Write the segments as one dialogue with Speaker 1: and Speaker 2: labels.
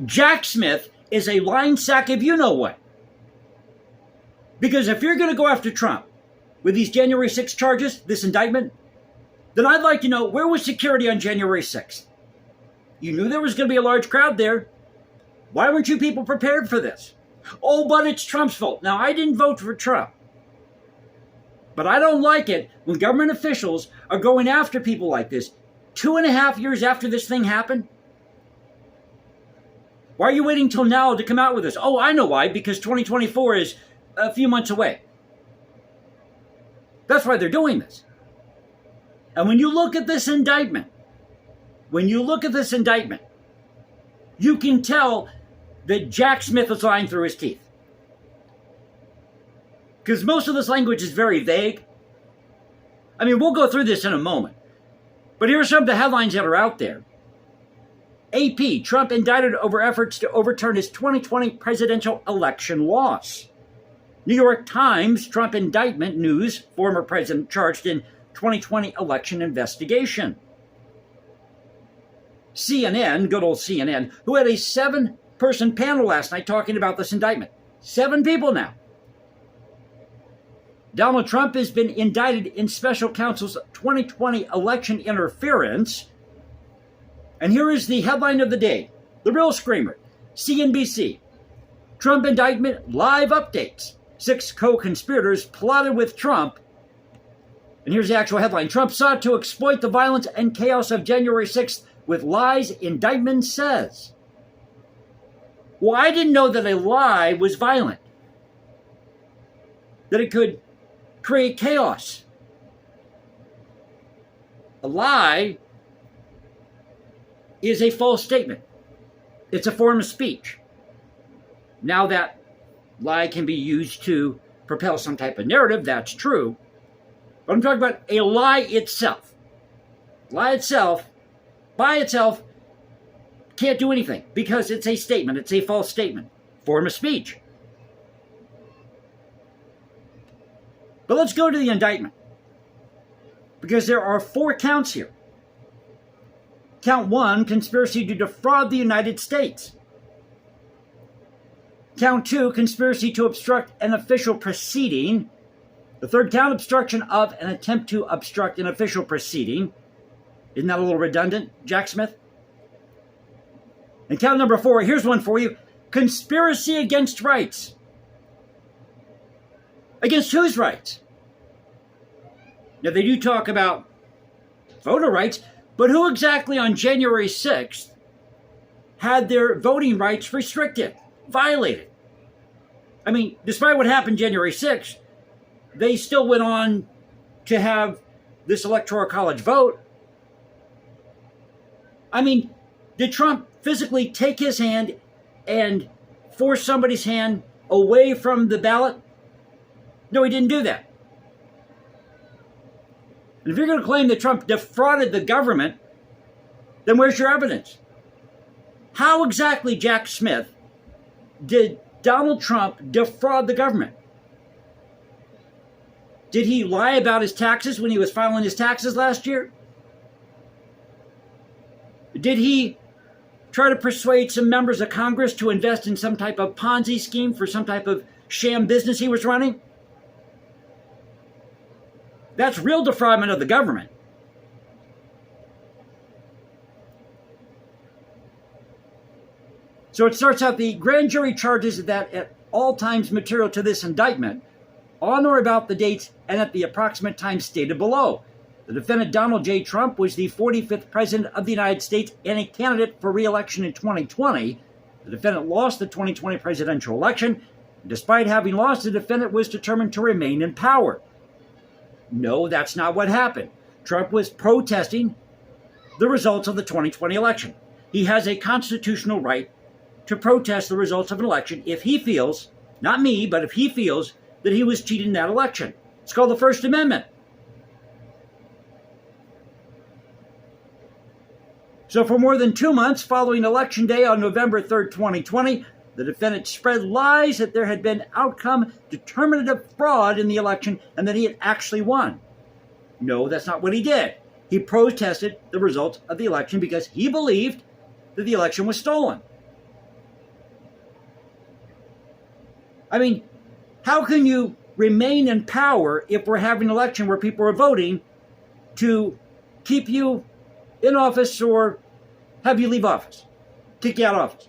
Speaker 1: Jack Smith is a line sack of you-know-what. Because if you're going to go after Trump with these January 6th charges, this indictment, then I'd like to know, where was security on January 6th? You knew there was going to be a large crowd there. Why weren't you people prepared for this? Oh, but it's Trump's fault. Now, I didn't vote for Trump. But I don't like it when government officials are going after people like this 2.5 years after this thing happened. Why are you waiting till now to come out with this? Oh, I know why. Because 2024 is a few months away. That's why they're doing this. And when you look at this indictment, you can tell that Jack Smith is lying through his teeth. Because most of this language is very vague. I mean, we'll go through this in a moment. But here are some of the headlines that are out there. AP, Trump indicted over efforts to overturn his 2020 presidential election loss. New York Times, Trump indictment news, former president charged in 2020 election investigation. CNN, good old CNN, who had a 7-person panel last night talking about this indictment. 7 people now. Donald Trump has been indicted in special counsel's 2020 election interference. And here is the headline of the day. The real screamer. CNBC. Trump indictment live updates. 6 co-conspirators plotted with Trump. And here's the actual headline. Trump sought to exploit the violence and chaos of January 6th with lies, indictment says. Well, I didn't know that a lie was violent. That it could create chaos. A lie is a false statement. It's a form of speech. Now that lie can be used to propel some type of narrative, that's true. But I'm talking about a lie itself. Lie itself, by itself, can't do anything because it's a statement. It's a false statement. Form of speech. But let's go to the indictment. Because there are 4 counts here. Count 1, conspiracy to defraud the United States. Count 2, conspiracy to obstruct an official proceeding. The 3rd count, obstruction of an attempt to obstruct an official proceeding. Isn't that a little redundant, Jack Smith? And count number 4, here's one for you. Conspiracy against rights. Against whose rights? Now, they do talk about voter rights, but who exactly on January 6th had their voting rights restricted, violated? I mean, despite what happened January 6th, they still went on to have this electoral college vote. I mean, did Trump physically take his hand and force somebody's hand away from the ballot? No, he didn't do that. And if you're going to claim that Trump defrauded the government, then where's your evidence? How exactly, Jack Smith, did Donald Trump defraud the government? Did he lie about his taxes when he was filing his taxes last year? Did he try to persuade some members of Congress to invest in some type of Ponzi scheme for some type of sham business he was running? That's real defraudment of the government. So it starts out, the grand jury charges that at all times material to this indictment, on or about the dates and at the approximate time stated below. The defendant, Donald J. Trump, was the 45th president of the United States and a candidate for re-election in 2020. The defendant lost the 2020 presidential election. Despite having lost, the defendant was determined to remain in power. No, that's not what happened. Trump was protesting the results of the 2020 election. He has a constitutional right to protest the results of an election if he feels, not me, but if he feels that he was cheating in that election. It's called the First Amendment. So for more than 2 months following Election Day on November 3rd, 2020, the defendant spread lies that there had been outcome determinative fraud in the election and that he had actually won. No, that's not what he did. He protested the results of the election because he believed that the election was stolen. I mean, how can you remain in power if we're having an election where people are voting to keep you in office or have you leave office, kick you out of office?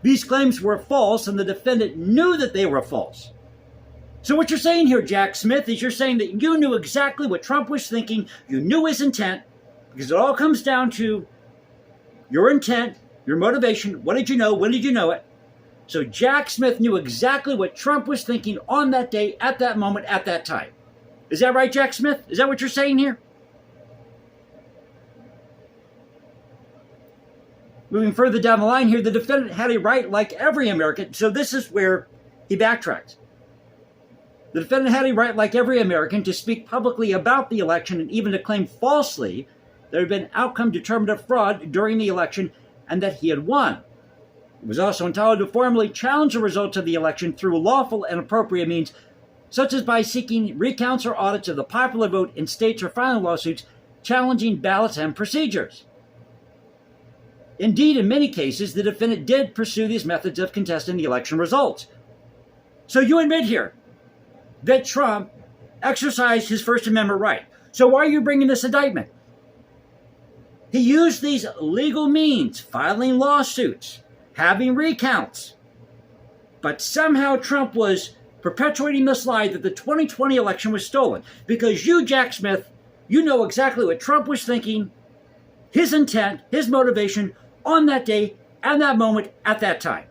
Speaker 1: These claims were false, and the defendant knew that they were false. So what you're saying here, Jack Smith, is you're saying that you knew exactly what Trump was thinking, you knew his intent, because it all comes down to your intent, your motivation. What did you know? When did you know it? So Jack Smith knew exactly what Trump was thinking on that day, at that moment, at that time. Is that right, Jack Smith? Is that what you're saying here? Moving further down the line here, the defendant had a right like every American. So this is where he backtracks. The defendant had a right like every American to speak publicly about the election and even to claim falsely there had been outcome determinative fraud during the election and that he had won. He was also entitled to formally challenge the results of the election through lawful and appropriate means, such as by seeking recounts or audits of the popular vote in states or filing lawsuits challenging ballots and procedures. Indeed, in many cases, the defendant did pursue these methods of contesting the election results. So you admit here that Trump exercised his First Amendment right. So why are you bringing this indictment? He used these legal means, filing lawsuits, having recounts. But somehow Trump was perpetuating this lie that the 2020 election was stolen. Because you, Jack Smith, you know exactly what Trump was thinking, his intent, his motivation on that day, at that moment, at that time.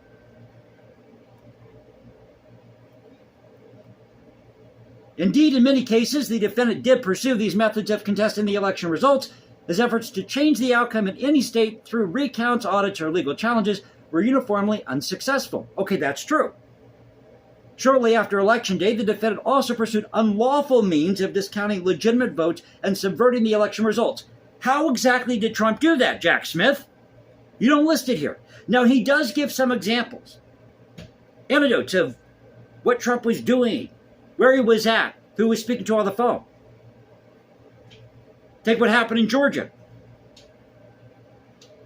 Speaker 1: Indeed, in many cases, the defendant did pursue these methods of contesting the election results. His efforts to change the outcome in any state through recounts, audits, or legal challenges were uniformly unsuccessful. Okay, that's true. Shortly after Election Day, the defendant also pursued unlawful means of discounting legitimate votes and subverting the election results. How exactly did Trump do that, Jack Smith? You don't list it here. Now, he does give some examples, anecdotes of what Trump was doing, where he was at, who was speaking to on the phone. Take what happened in Georgia.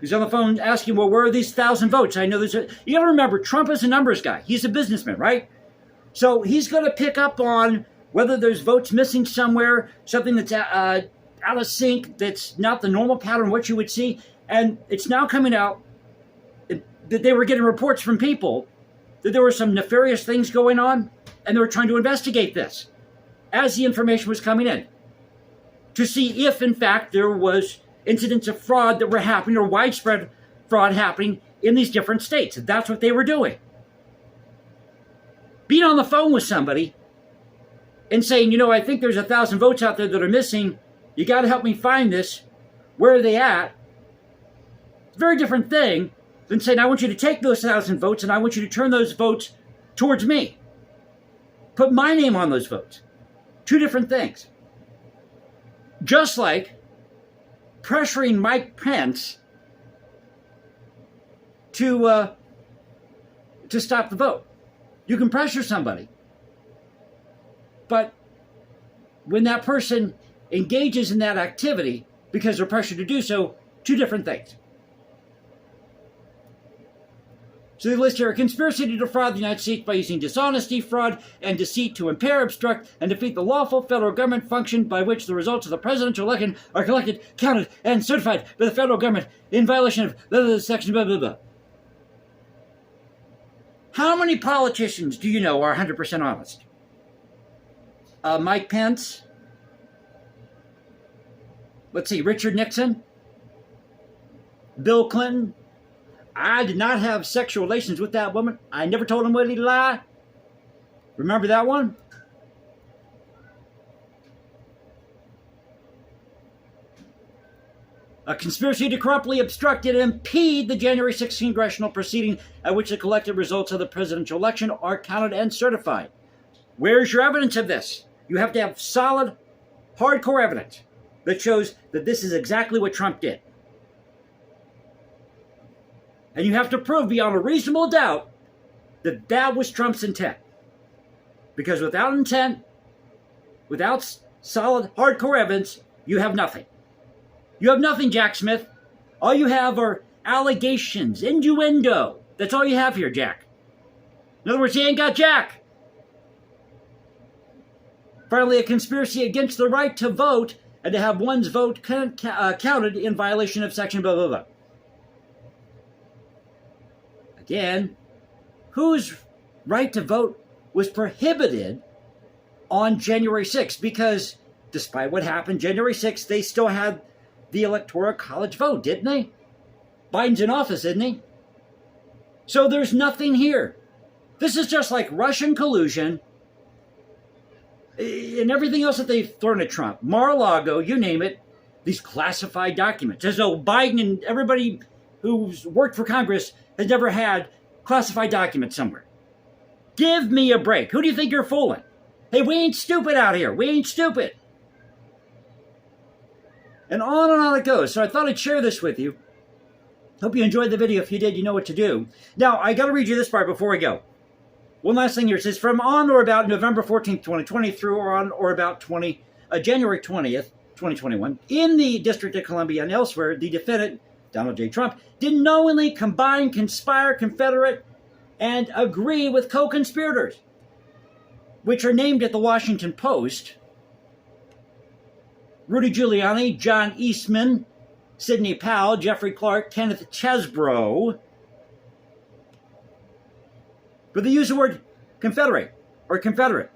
Speaker 1: He's on the phone asking, well, where are these 1,000 votes? I know you got to remember, Trump is a numbers guy. He's a businessman, right? So he's going to pick up on whether there's votes missing somewhere, something that's out of sync, that's not the normal pattern, what you would see. And it's now coming out that they were getting reports from people that there were some nefarious things going on, and they were trying to investigate this as the information was coming in to see if, in fact, there was incidents of fraud that were happening or widespread fraud happening in these different states. That's what they were doing. Being on the phone with somebody and saying, I think there's 1,000 votes out there that are missing. You got to help me find this. Where are they at? It's a very different thing than saying, I want you to take those 1,000 votes and I want you to turn those votes towards me. Put my name on those votes. Two different things. Just like pressuring Mike Pence to stop the vote. You can pressure somebody. But when that person engages in that activity because they're pressured to do so, two different things. So they list here a conspiracy to defraud the United States by using dishonesty, fraud, and deceit to impair, obstruct, and defeat the lawful federal government function by which the results of the presidential election are collected, counted, and certified by the federal government in violation of blah, blah, blah, section blah, blah, blah. How many politicians do you know are 100% honest? Mike Pence. Let's see, Richard Nixon. Bill Clinton. I did not have sexual relations with that woman. I never told him what he'd lie. Remember that one? A conspiracy to corruptly obstruct and impede the January 6th congressional proceeding at which the collected results of the presidential election are counted and certified. Where's your evidence of this? You have to have solid, hardcore evidence that shows that this is exactly what Trump did. And you have to prove beyond a reasonable doubt that that was Trump's intent. Because without intent, without solid, hardcore evidence, you have nothing. You have nothing, Jack Smith. All you have are allegations, innuendo, That's all you have here, Jack. In other words, he ain't got Jack. Finally, a conspiracy against the right to vote and to have one's vote counted in violation of section blah, blah, blah. Again, whose right to vote was prohibited on January 6th? Because despite what happened January 6th, they still had the Electoral College vote, didn't they? Biden's in office, isn't he? So there's nothing here. This is just like Russian collusion and everything else that they've thrown at Trump. Mar-a-Lago, you name it, these classified documents. As though Biden and everybody who's worked for Congress has never had classified documents somewhere. Give me a break. Who do you think you're fooling? Hey, we ain't stupid out here. We ain't stupid. And on it goes. So I thought I'd share this with you. Hope you enjoyed the video. If you did, you know what to do. Now, I got to read you this part before we go. One last thing here. It says, from on or about November 14th, 2020 through or on or about January 20th, 2021, in the District of Columbia and elsewhere, the defendant, Donald J. Trump, did knowingly combine, conspire, confederate, and agree with co-conspirators, which are named at the Washington Post: Rudy Giuliani, John Eastman, Sidney Powell, Jeffrey Clark, Kenneth Chesbrough. But they use the word confederate or confederate,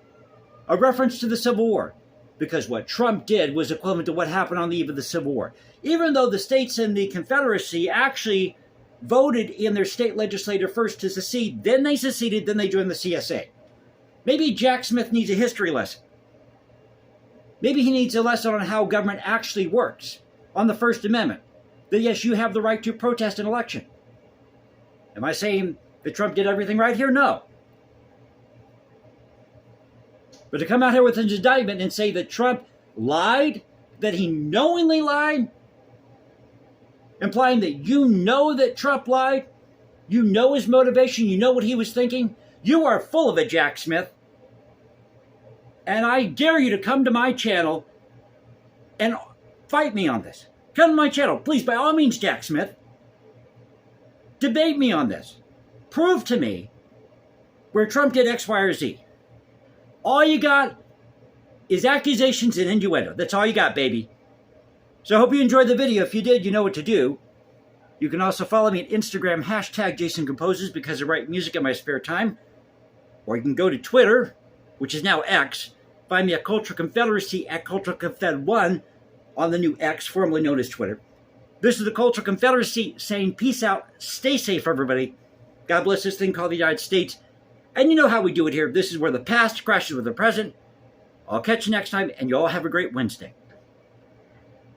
Speaker 1: a reference to the Civil War, because what Trump did was equivalent to what happened on the eve of the Civil War. Even though the states in the Confederacy actually voted in their state legislature first to secede, then they seceded, then they joined the CSA. Maybe Jack Smith needs a history lesson. Maybe he needs a lesson on how government actually works, on the First Amendment, that yes, you have the right to protest an election. Am I saying that Trump did everything right here? No. But to come out here with an indictment and say that Trump lied, that he knowingly lied, implying that you know that Trump lied, you know his motivation, you know what he was thinking, you are full of it, Jack Smith. And I dare you to come to my channel and fight me on this. Come to my channel, please, by all means, Jack Smith. Debate me on this. Prove to me where Trump did X, Y, or Z. All you got is accusations and innuendo. That's all you got, baby. So I hope you enjoyed the video. If you did, you know what to do. You can also follow me at Instagram, #JasonComposes, because I write music in my spare time. Or you can go to Twitter, which is now X. Find me at Cultural Confederacy at Cultural Confed1 on the new X, formerly known as Twitter. This is the Cultural Confederacy saying peace out. Stay safe, everybody. God bless this thing called the United States. And you know how we do it here. This is where the past crashes with the present. I'll catch you next time, and you all have a great Wednesday.